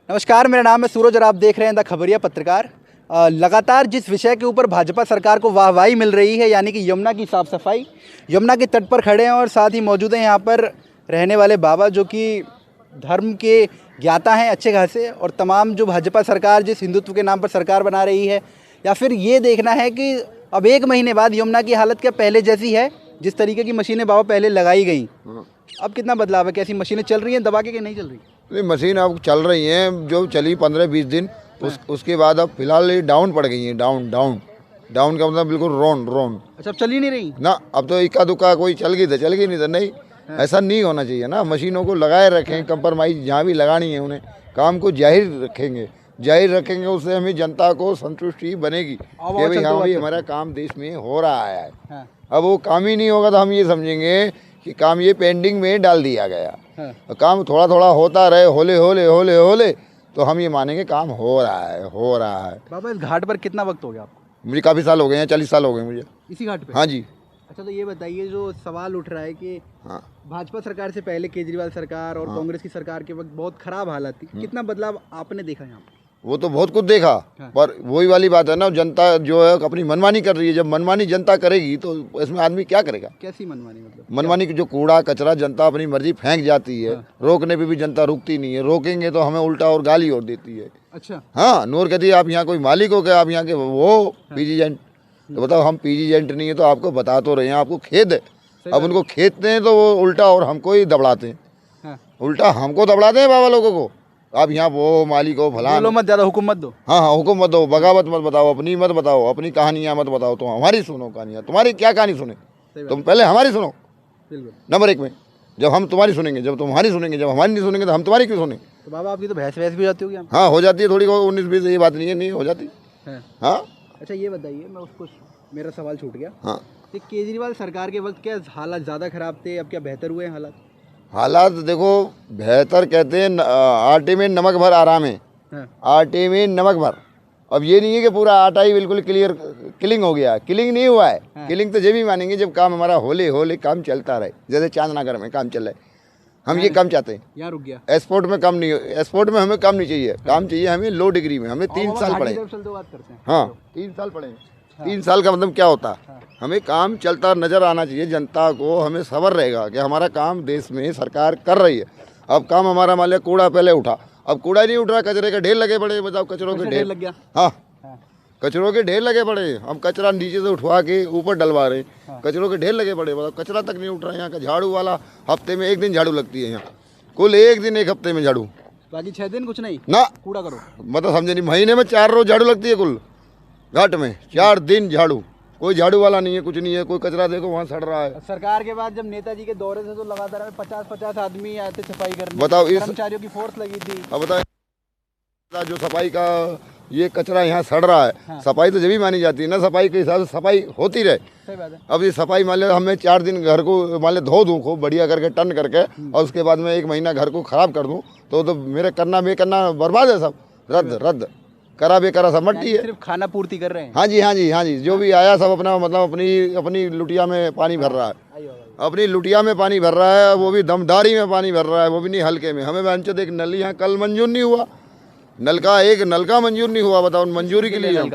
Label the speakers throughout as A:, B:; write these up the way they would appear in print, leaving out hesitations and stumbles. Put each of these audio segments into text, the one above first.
A: नमस्कार, मेरा नाम है सूरज और आप देख रहे हैं द खबरिया पत्रकार। लगातार जिस विषय के ऊपर भाजपा सरकार को वाहवाही मिल रही है, यानी कि यमुना की साफ़ सफाई, यमुना के तट पर खड़े हैं और साथ ही मौजूद हैं यहाँ पर रहने वाले बाबा जो कि धर्म के ज्ञाता हैं अच्छे खासे, और तमाम जो भाजपा सरकार जिस हिंदुत्व के नाम पर सरकार बना रही है, या फिर ये देखना है कि अब 1 महीने बाद यमुना की हालत क्या पहले जैसी है? जिस तरीके की मशीनें बाबा पहले लगाई गई, अब कितना बदलाव है? कैसी मशीनें चल रही हैं दबा के कि नहीं चल रही?
B: नहीं, मशीन अब चल रही हैं, जो चली 15-20 दिन, उसके बाद अब फिलहाल ये डाउन पड़ गई हैं। डाउन का मतलब बिल्कुल रोन।
A: अच्छा, अब चल ही नहीं रही
B: ना। अब तो इक्का दुक्का कोई चल गई तो चल गई, नहीं तो नहीं। ऐसा नहीं होना चाहिए ना। मशीनों को लगाए रखें, कंप्रोमाइज़ जहाँ भी लगानी है उन्हें काम को जाहिर रखेंगे, उससे हमें जनता को संतुष्टि बनेगी कि भाई हाँ भाई हमारा काम देश में हो रहा है। अब वो काम ही नहीं होगा तो हम ये समझेंगे कि काम ये पेंडिंग में डाल दिया गया। काम थोड़ा थोड़ा होता रहे, होले तो हम ये मानेंगे काम हो रहा है।
A: बाबा, इस घाट पर कितना वक्त हो गया आपको?
B: मुझे काफ़ी साल हो गए हैं, 40 साल हो गए मुझे
A: इसी घाट पे।
B: हाँ जी।
A: अच्छा, तो ये बताइए, जो सवाल उठ रहा है कि
B: हाँ,
A: भाजपा सरकार से पहले केजरीवाल सरकार और कांग्रेस की सरकार के वक्त बहुत खराब हालत थी, कितना बदलाव आपने देखा यहाँ पर?
B: वो तो बहुत कुछ देखा। पर वही वाली बात है ना, जनता जो है अपनी मनमानी कर रही है। जब मनमानी जनता करेगी तो इसमें आदमी क्या करेगा?
A: कैसी मनमानी मतलब?
B: मनमानी की जो कूड़ा कचरा जनता अपनी मर्जी फेंक जाती है, रोकने पे भी जनता रुकती नहीं है। रोकेंगे तो हमें उल्टा और गाली और देती है।
A: अच्छा,
B: हाँ, नूर कहती है आप यहाँ कोई मालिक हो क्या? आप यहाँ के वो पीजी एजेंट। तो बताओ, हम पीजी एजेंट नहीं है तो आपको बता तो रहे हैं, आपको खेद है। अब उनको खेदते हैं तो वो उल्टा और हमको ही दबड़ाते हैं। उल्टा हमको दबड़ाते हैं बाबा लोगों को। आप यहाँ वो मालिक हो, फलान
A: बोलो मत, ज़्यादा हुक्म मत दो।
B: हाँ, हुक्म मत दो, बगावत मत बताओ, अपनी मत बताओ, अपनी कहानियाँ मत बताओ। तो हमारी सुनो कहानियाँ। तुम्हारी क्या कहानी सुने? तुम पहले हमारी सुनो। नंबर 1 में जब हम तुम्हारी सुनेंगे, जब तुम्हारी सुनेंगे, जब हमारी नहीं सुनेंगे तो हम तुम्हारी क्यों सुने?
A: तो बाबा, आपकी तो भैंस भी हो जाती होगी?
B: हाँ, हो जाती है थोड़ी 19-20, ये बात नहीं है, नहीं हो जाती। हाँ।
A: अच्छा, ये बताइए, मैं उसको, मेरा सवाल छूट गया।
B: हाँ,
A: कि केजरीवाल सरकार के वक्त क्या हालात ज़्यादा खराब थे, अब क्या बेहतर हुए हैं
B: हालात देखो, बेहतर कहते हैं आटे में नमक भर आराम है। आटे में नमक भर। अब ये नहीं है कि पूरा आटा ही बिल्कुल किलिंग हो गया। किलिंग नहीं हुआ है। किलिंग तो जब भी मानेंगे जब काम हमारा होले काम चलता रहे, जैसे चांदनगर में काम चल रहा है। हम ये काम चाहते हैं।
A: यहाँ रुक गया।
B: एक्सपोर्ट में कम नहीं, एक्सपोर्ट में हमें कम नहीं चाहिए, काम चाहिए हमें लो डिग्री में। हमें 3 साल पड़े। हाँ, 3 साल पड़े। 3 साल का मतलब क्या होता है? हमें काम चलता नज़र आना चाहिए जनता को। हमें सबर रहेगा कि हमारा काम देश में सरकार कर रही है। अब काम हमारा मान लिया कूड़ा पहले उठा, अब कूड़ा नहीं उठ रहा, कचरे के ढेर लगे पड़े। बताओ, कचरों के ढेर
A: लग गया।
B: हाँ, कचरों के ढेर लगे पड़े। हम कचरा नीचे से उठवा के ऊपर डलवा रहे। कचरों के ढेर लगे पड़े। बताओ, कचरा तक नहीं उठ रहा है। यहाँ का झाड़ू वाला हफ्ते में 1 दिन झाड़ू लगती है यहाँ, कुल 1 दिन 1 हफ्ते में झाड़ू,
A: बाकी 6 दिन कुछ नहीं
B: ना
A: कूड़ा करो।
B: मतलब समझे नहीं, महीने में 4 रोज झाड़ू लगती है कुल घाट में। 4 दिन झाड़ू, कोई झाड़ू वाला नहीं है, कुछ नहीं है। कोई कचरा देखो वहाँ सड़ रहा है।
A: सरकार के बाद जब नेताजी के दौरे से तो लगातार 50-50 आदमी आते सफाई करने।
B: बताओ, इस
A: कर्मचारियों की फोर्स लगी थी।
B: अब बताओ, जो सफाई का ये कचरा यहाँ सड़ रहा है। सफाई तो जब भी मानी जाती है ना, सफाई के हिसाब से सफाई होती रहे।
A: सही बात है।
B: अब ये सफाई मान लो हमें 4 दिन घर को मान लो धो दूँ खूब बढ़िया करके, टन करके, और उसके बाद में 1 महीना घर को खराब कर दूँ तो मेरे करना बेकरना बर्बाद है। सब रद्द करा बेकरा सब मट्टी है।
A: सिर्फ खाना पूर्ति कर रहे हैं।
B: हाँ जी, जो भी आया सब अपना मतलब अपनी लुटिया में पानी भर रहा है। अपनी लुटिया में पानी भर रहा है, वो भी दमदारी में पानी भर रहा है, वो भी नहीं हल्के में। हमें बहन चोद एक नल यहाँ कल मंजूर नहीं हुआ, एक नलका मंजूर नहीं हुआ। बताओ, मंजूरी के लिए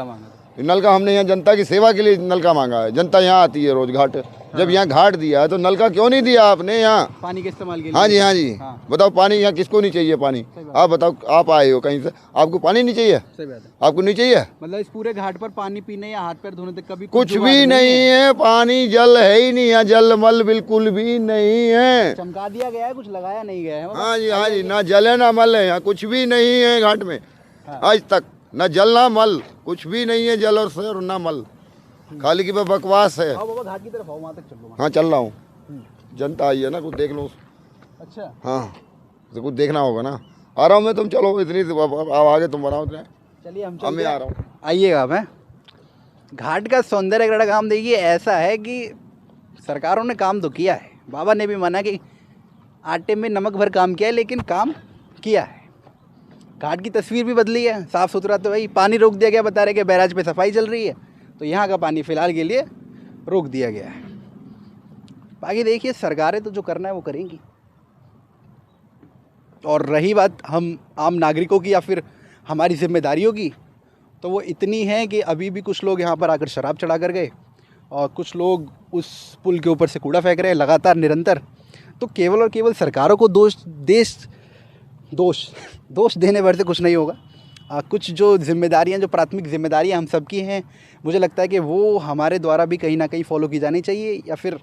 B: नलका हमने यहाँ जनता की सेवा के लिए नलका मांगा है। जनता यहाँ आती है रोज घाट, जब यहाँ घाट दिया है तो नलका क्यों नहीं दिया आपने यहाँ
A: पानी के इस्तेमाल के लिए?
B: हाँ जी। बताओ, पानी यहाँ किसको नहीं चाहिए? पानी आप बताओ, आप आए हो कहीं से, आपको पानी नहीं चाहिए?
A: सही बात है।
B: आपको नहीं चाहिए?
A: मतलब इस पूरे घाट पर पानी पीने या हाथ पैर धोने तक कभी
B: कुछ भी नहीं है। पानी जल है ही नहीं है, जल मल बिल्कुल भी नहीं है।
A: चमका दिया गया है, कुछ लगाया नहीं गया है।
B: हाँ जी, ना जल है ना मल है, यहाँ कुछ भी नहीं है घाट में। आज तक ना जल ना मल, कुछ भी नहीं है। जल और सर ना मल, खाली की बकवास है।
A: बाबा, घाट की तरफ आओ, वहाँ तक चलो।
B: हाँ, चल रहा हूँ। जनता आई है ना, कुछ देख लो।
A: अच्छा,
B: हाँ, तो कुछ देखना होगा ना। आ रहा हूँ मैं, तुम चलो इतनी आगे तुम बनाओ।
A: चलिए
B: हम मैं आ रहा हूँ।
A: आइएगा। मैं घाट का सौंदर्यकरण काम देखिए, ऐसा है कि सरकारों ने काम तो किया है। बाबा ने भी माना कि आटे में नमक भर काम किया है, लेकिन काम किया है। घाट की तस्वीर भी बदली है, साफ़ सुथरा तो भाई। पानी रोक दिया गया, बता रहे कि बैराज पे सफाई चल रही है, तो यहाँ का पानी फ़िलहाल के लिए रोक दिया गया है। बाकी देखिए, सरकारें तो जो करना है वो करेंगी। और रही बात हम आम नागरिकों की या फिर हमारी जिम्मेदारियों की, तो वो इतनी है कि अभी भी कुछ लोग यहाँ पर आकर शराब चढ़ा कर गए और कुछ लोग उस पुल के ऊपर से कूड़ा फेंक रहे हैं लगातार निरंतर। तो केवल और केवल सरकारों को दोष देने भर से कुछ नहीं होगा। कुछ जो जिम्मेदारियाँ, जो प्राथमिक जिम्मेदारियाँ हम सबकी हैं, मुझे लगता है कि वो हमारे द्वारा भी कहीं ना कहीं फॉलो की जानी चाहिए या फिर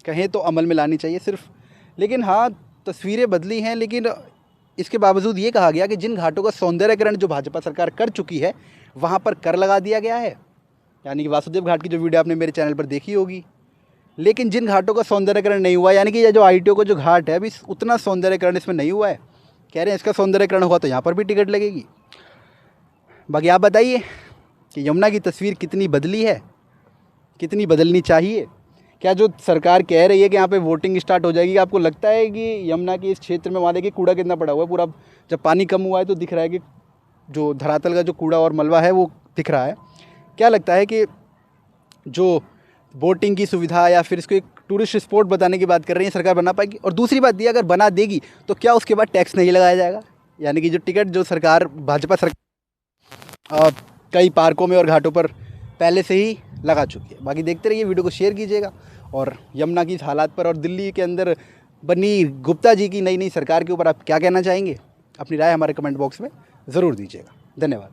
A: कहें तो अमल में लानी चाहिए सिर्फ। लेकिन हाँ, तस्वीरें बदली हैं, लेकिन इसके बावजूद ये कहा गया कि जिन घाटों का सौंदर्यकरण जो भाजपा सरकार कर चुकी है वहाँ पर कर लगा दिया गया है, यानी कि वासुदेव घाट की जो वीडियो आपने मेरे चैनल पर देखी होगी। लेकिन जिन घाटों का सौंदर्यकरण नहीं हुआ, यानी कि ये जो ITO का जो घाट है अभी उतना सौंदर्यकरण इसमें नहीं हुआ है, कह रहे हैं इसका सौंदर्यकरण हुआ तो यहाँ पर भी टिकट लगेगी। बाकी आप बताइए कि यमुना की तस्वीर कितनी बदली है, कितनी बदलनी चाहिए? क्या जो सरकार कह रही है कि यहाँ पे वोटिंग स्टार्ट हो जाएगी, आपको लगता है कि यमुना के इस क्षेत्र में वहाँ देखिए कूड़ा कितना पड़ा हुआ है पूरा, जब पानी कम हुआ है तो दिख रहा है कि जो धरातल का जो कूड़ा और मलबा है वो दिख रहा है। क्या लगता है कि जो बोटिंग की सुविधा या फिर इसको एक टूरिस्ट स्पॉट बताने की बात कर रही है सरकार, बना पाएगी? और दूसरी बात ये, अगर बना देगी तो क्या उसके बाद टैक्स नहीं लगाया जाएगा? यानी कि जो टिकट जो सरकार, भाजपा सरकार कई पार्कों में और घाटों पर पहले से ही लगा चुकी है। बाकी देखते रहिए, वीडियो को शेयर कीजिएगा और यमुना की इस हालात पर और दिल्ली के अंदर बनी गुप्ता जी की नई सरकार के ऊपर आप क्या कहना चाहेंगे? अपनी राय हमारे कमेंट बॉक्स में ज़रूर दीजिएगा। धन्यवाद।